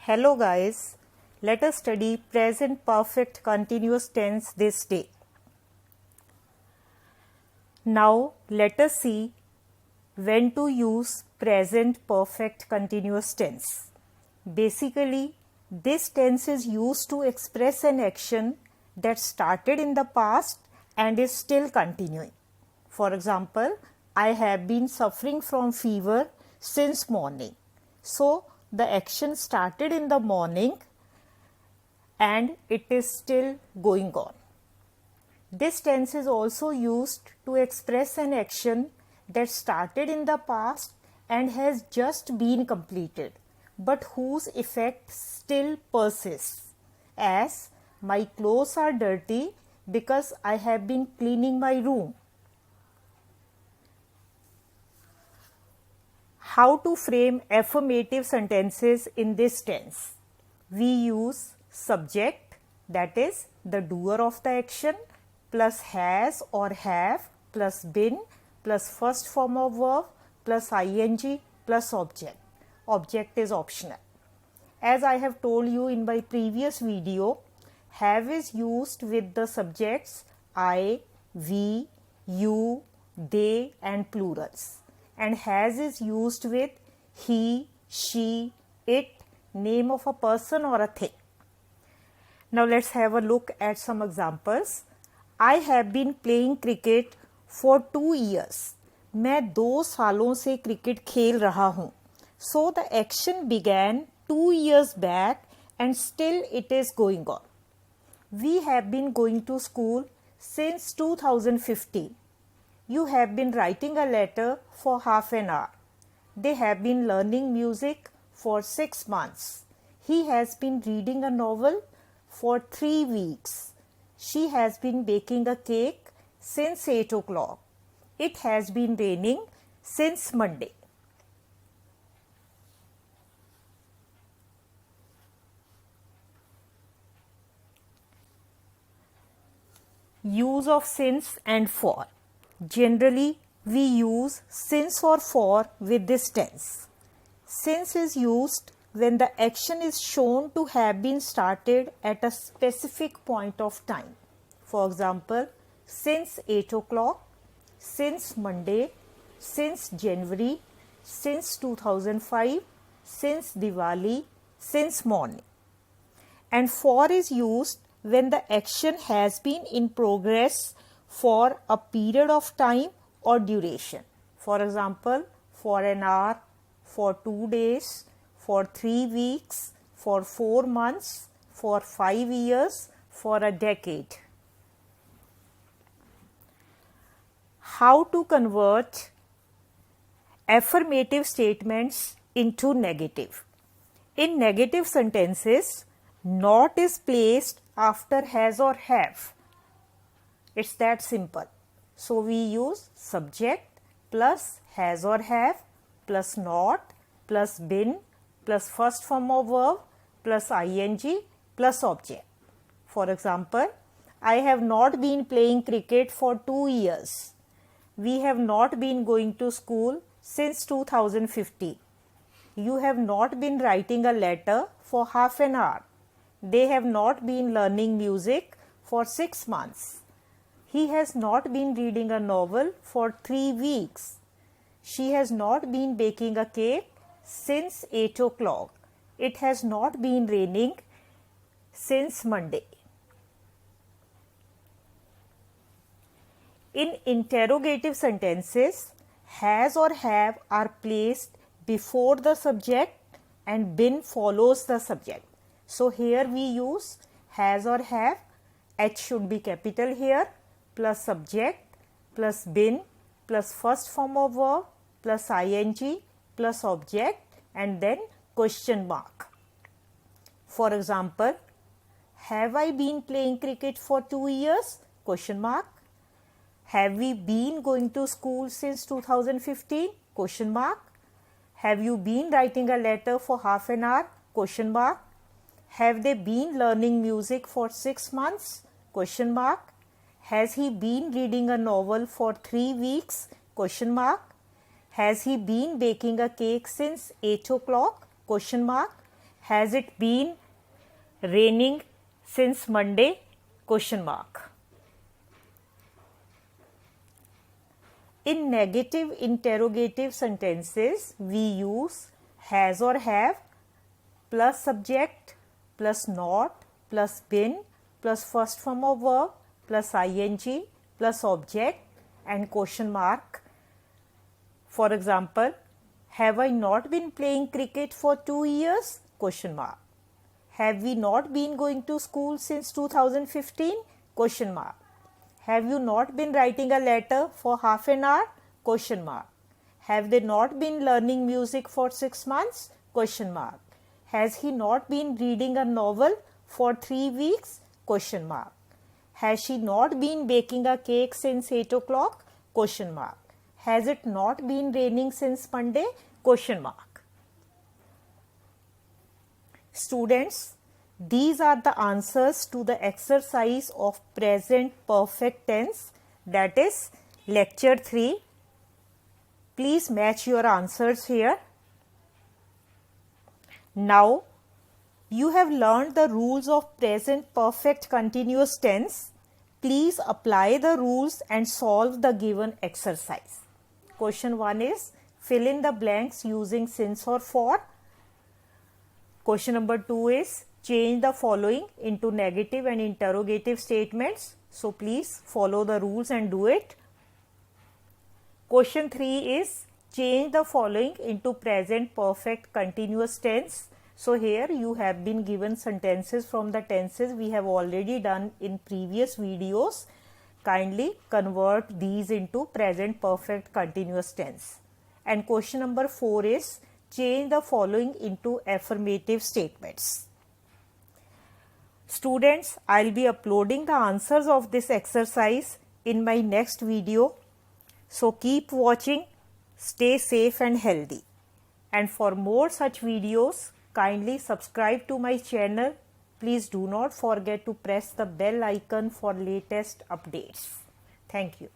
Hello guys, let us study present perfect continuous tense this day. Now let us see when to use present perfect continuous tense. Basically, this tense is used to express an action that started in the past and is still continuing. For example, I have been suffering from fever since morning. So, the action started in the morning and it is still going on. This tense is also used to express an action that started in the past and has just been completed, but whose effect still persists, as my clothes are dirty because I have been cleaning my room. How to frame affirmative sentences in this tense? We use subject, that is the doer of the action, plus has or have plus been plus first form of verb plus ing plus object. Object is optional. As I have told you in my previous video, have is used with the subjects I, we, you, they and plurals, and has is used with he, she, it, name of a person or a thing. Now let's have a look at some examples. I have been playing cricket for 2 years. मैं 2 सालों से cricket खेल रहा हूँ. So the action began 2 years back and still it is going on. We have been going to school since 2015. You have been writing a letter for half an hour. They have been learning music for 6 months. He has been reading a novel for 3 weeks. She has been baking a cake since 8 o'clock. It has been raining since Monday. Use of since and for. Generally, we use since or for with this tense. Since is used when the action is shown to have been started at a specific point of time. For example, since 8 o'clock, since Monday, since January, since 2005, since Diwali, since morning. And for is used when the action has been in progress for a period of time or duration. For example, for an hour, for 2 days, for 3 weeks, for 4 months, for 5 years, for a decade. How to convert affirmative statements into negative? In negative sentences, not is placed after has or have. It's that simple. So we use subject plus has or have plus not plus been plus first form of verb plus ing plus object. For example, I have not been playing cricket for 2 years. We have not been going to school since 2015. You have not been writing a letter for half an hour. They have not been learning music for 6 months. He has not been reading a novel for 3 weeks. She has not been baking a cake since 8 o'clock. It has not been raining since Monday. In interrogative sentences, has or have are placed before the subject and been follows the subject. So here we use has or have, H should be capital here, plus subject, plus been, plus first form of verb, plus ing, plus object, and then question mark. For example, have I been playing cricket for 2 years? Question mark. Have we been going to school since 2015? Question mark. Have you been writing a letter for half an hour? Question mark. Have they been learning music for 6 months? Question mark. Has he been reading a novel for 3 weeks? Question mark. Has he been baking a cake since 8 o'clock? Question mark. Has it been raining since Monday? Question mark. In negative interrogative sentences, we use has or have plus subject plus not plus been plus first form of verb plus ing plus object and question mark. For example, have I not been playing cricket for 2 years? Question mark. Have we not been going to school since 2015? Question mark. Have you not been writing a letter for half an hour? Question mark. Have they not been learning music for 6 months? Question mark. Has he not been reading a novel for 3 weeks? Question mark. Has she not been baking a cake since 8 o'clock? Question mark. Has it not been raining since Monday? Question mark. Students, these are the answers to the exercise of present perfect tense, that is lecture 3. Please match your answers here. Now, you have learned the rules of present perfect continuous tense. Please apply the rules and solve the given exercise. Question 1 is fill in the blanks using since or for. Question number 2 is change the following into negative and interrogative statements. So please follow the rules and do it. Question 3 is change the following into present perfect continuous tense. So here you have been given sentences from the tenses we have already done in previous videos. Kindly convert these into present perfect continuous tense. And question number 4 is change the following into affirmative statements. Students, I will be uploading the answers of this exercise in my next video. So keep watching, stay safe and healthy. And for more such videos, kindly subscribe to my channel. Please do not forget to press the bell icon for latest updates. Thank you.